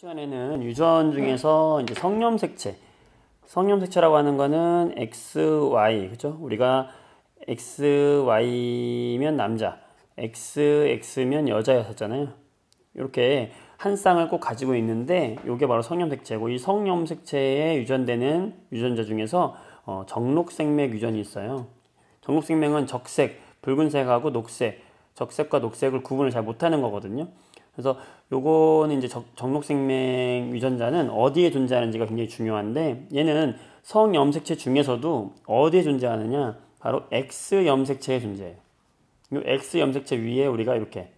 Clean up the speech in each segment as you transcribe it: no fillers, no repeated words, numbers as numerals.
시간에는 유전 중에서 이제 성염색체라고 하는 거는 XY, 그죠? 우리가 XY면 남자, XX면 여자였었잖아요. 이렇게 한 쌍을 꼭 가지고 있는데 이게 바로 성염색체고, 이 성염색체에 유전되는 유전자 중에서 정록생맥 유전이 있어요. 정록생맥은 적색, 붉은색하고 녹색, 적색과 녹색을 구분을 잘 못하는 거거든요. 그래서 요거는 이제 정록생맥 유전자는 어디에 존재하는지가 굉장히 중요한데, 얘는 성염색체 중에서도 어디에 존재하느냐, 바로 X염색체에 존재해요. 이 X염색체 위에 우리가 이렇게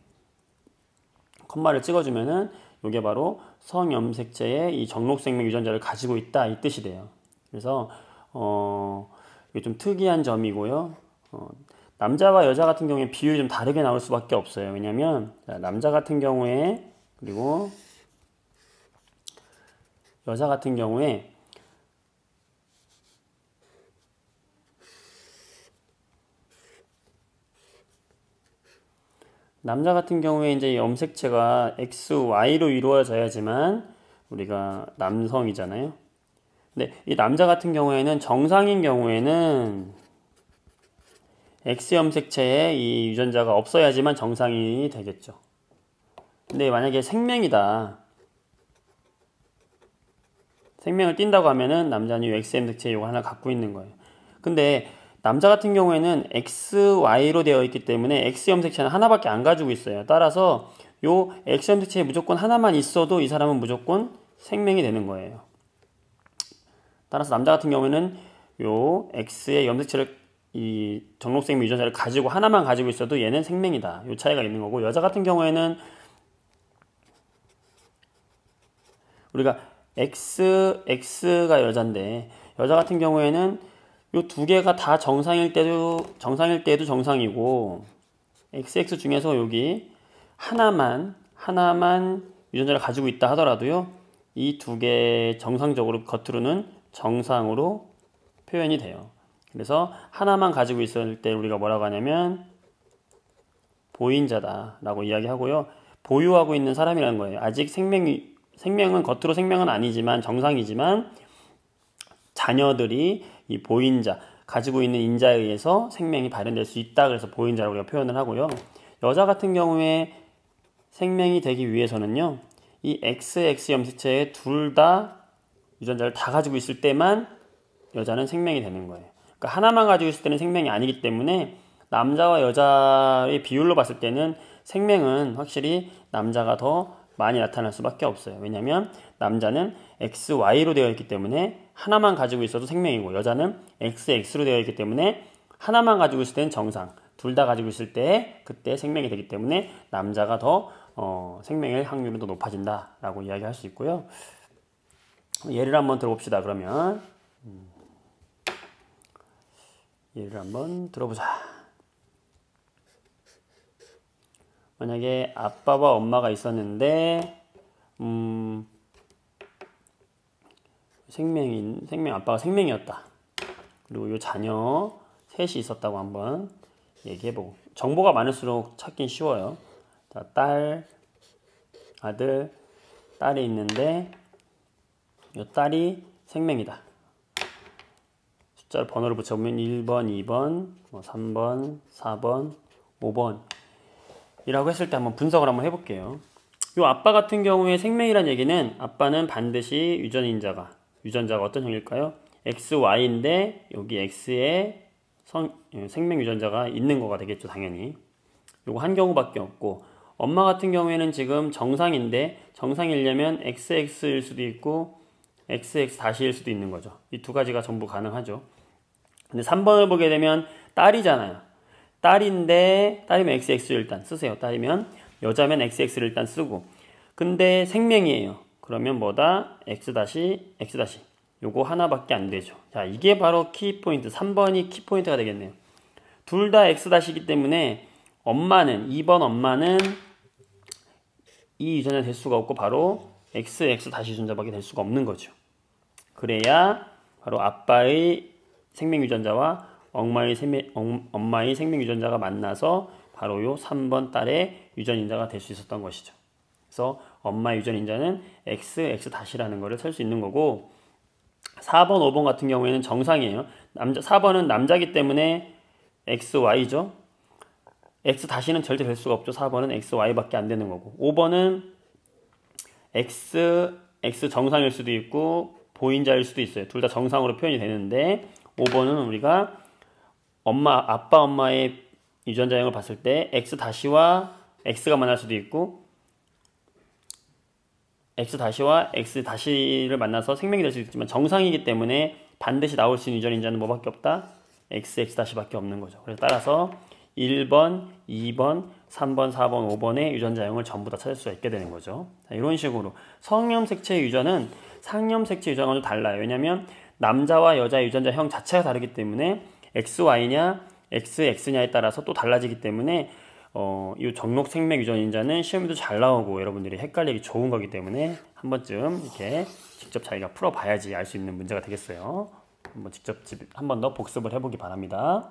컴마를 찍어주면은 이게 바로 성염색체의 이 정록생맥 유전자를 가지고 있다, 이 뜻이 돼요. 그래서 이게 좀 특이한 점이고요. 남자와 여자 같은 경우에 비율이 좀 다르게 나올 수밖에 없어요. 왜냐면 남자 같은 경우에, 그리고 여자 같은 경우에 남자 같은 경우에 이제 염색체가 XY로 이루어져야지만 우리가 남성이잖아요. 근데 이 남자 같은 경우에는, 정상인 경우에는 X염색체에 이 유전자가 없어야지만 정상인이 되겠죠. 근데 만약에 생명을 띈다고 하면은 남자는 X염색체 이거 하나 갖고 있는 거예요. 근데 남자 같은 경우에는 XY로 되어 있기 때문에 X염색체는 하나밖에 안 가지고 있어요. 따라서 요 X염색체에 무조건 하나만 있어도 이 사람은 무조건 생명이 되는 거예요. 따라서 남자 같은 경우에는 요 X의 염색체를, 이 정록생맥 유전자를 가지고 하나만 가지고 있어도 얘는 생명이다, 요 차이가 있는 거고, 여자 같은 경우에는 우리가 XX가 여자인데, 여자 같은 경우에는 요 두 개가 다 정상일 때도 정상이고, XX 중에서 여기 하나만 유전자를 가지고 있다 하더라도요, 이 두 개 정상적으로 겉으로는 정상으로 표현이 돼요. 그래서 하나만 가지고 있을 때 우리가 뭐라고 하냐면 보인자다 라고 이야기하고요. 보유하고 있는 사람이라는 거예요. 아직 생명은 겉으로 생명은 아니지만, 정상이지만 자녀들이 이 보인자, 가지고 있는 인자에 의해서 생명이 발현될 수 있다, 그래서 보인자라고 우리가 표현을 하고요. 여자 같은 경우에 생명이 되기 위해서는요, 이 XX 염색체에 둘 다 유전자를 다 가지고 있을 때만 여자는 생명이 되는 거예요. 그러니까 하나만 가지고 있을 때는 생명이 아니기 때문에 남자와 여자의 비율로 봤을 때는 생명은 확실히 남자가 더 많이 나타날 수밖에 없어요. 왜냐하면 남자는 XY로 되어 있기 때문에 하나만 가지고 있어도 생명이고, 여자는 XX로 되어 있기 때문에 하나만 가지고 있을 때는 정상, 둘 다 가지고 있을 때 그때 생명이 되기 때문에 남자가 더 생명의 확률이 더 높아진다라고 이야기할 수 있고요. 예를 한번 들어봅시다. 그러면 예를 한번 들어보자. 만약에 아빠와 엄마가 있었는데 아빠가 생명이었다. 그리고 이 자녀 셋이 있었다고 한번 얘기해보고, 정보가 많을수록 찾긴 쉬워요. 자, 딸, 아들, 딸이 있는데 이 딸이 생명이다. 숫자를, 번호를 붙여보면 1번, 2번, 3번, 4번, 5번 이라고 했을 때 한번 분석을 한번 해볼게요. 이 아빠 같은 경우에 생명이란 얘기는, 아빠는 반드시 유전자가 어떤 형일까요? XY인데 여기 X에 생명 유전자가 있는 거가 되겠죠, 당연히. 요거 한 경우밖에 없고, 엄마 같은 경우에는 지금 정상인데, 정상이려면 XX일 수도 있고 XX-일 수도 있는 거죠. 이 두 가지가 전부 가능하죠. 근데 3번을 보게 되면 딸이잖아요. 딸이면 XX를 일단 쓰세요. 딸이면, 여자면 XX를 일단 쓰고, 근데 생명이에요. 그러면 뭐다? X-. 요거 하나밖에 안 되죠. 자, 이게 바로 키포인트, 3번이 키포인트가 되겠네요. 둘 다 X-이기 때문에 2번 엄마는 이 유전자 될 수가 없고 바로 XX- 유전자밖에 될 수가 없는 거죠. 그래야 바로 아빠의 생명 유전자와 엄마의 생명 유전자가 만나서 바로 요 3번 딸의 유전인자가 될 수 있었던 것이죠. 그래서 엄마 유전 인자는 x, x 다시라는 거를 쓸 수 있는 거고 4번, 5번 같은 경우에는 정상이에요. 4번은 남자기 때문에 x, y죠. x 다시는 절대 될 수가 없죠. 4번은 x, y밖에 안 되는 거고 5번은 x 정상일 수도 있고 보인자일 수도 있어요. 둘 다 정상으로 표현이 되는데 5번은 우리가 아빠 엄마의 유전자형을 봤을 때 x 다시와 x가 만날 수도 있고 x 다시와 x 다시를 만나서 생명이 될 수도 있지만 정상이기 때문에 반드시 나올 수 있는 유전 인자는 뭐밖에 없다? x, x 다시밖에 없는 거죠. 그래서 따라서 1번, 2번, 3번, 4번, 5번의 유전자형을 전부 다 찾을 수가 있게 되는 거죠. 자, 이런 식으로 성염색체 유전은 상염색체 유전과는 달라요. 왜냐하면 남자와 여자의 유전자형 자체가 다르기 때문에 XY냐 XX냐에 따라서 또 달라지기 때문에 이 정록 생맥 유전 인자는 시험에도 잘 나오고 여러분들이 헷갈리기 좋은 거기 때문에 한 번쯤 이렇게 직접 자기가 풀어봐야지 알 수 있는 문제가 되겠어요. 한번 직접 한 번 더 복습을 해보기 바랍니다.